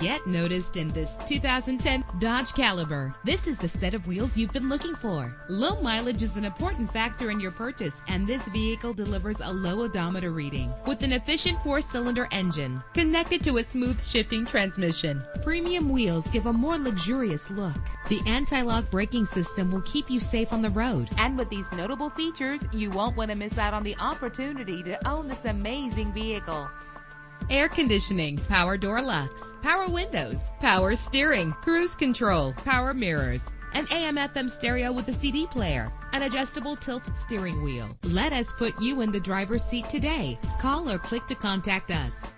Get noticed in this 2010 Dodge Caliber. This is the set of wheels you've been looking for. Low mileage is an important factor in your purchase, and this vehicle delivers a low odometer reading with an efficient 4-cylinder engine connected to a smooth shifting transmission. Premium wheels give a more luxurious look. The anti-lock braking system will keep you safe on the road. And with these notable features, you won't want to miss out on the opportunity to own this amazing vehicle. Air conditioning, power door locks, power windows, power steering, cruise control, power mirrors, an AM/FM stereo with a CD player, an adjustable tilt steering wheel. Let us put you in the driver's seat today. Call or click to contact us.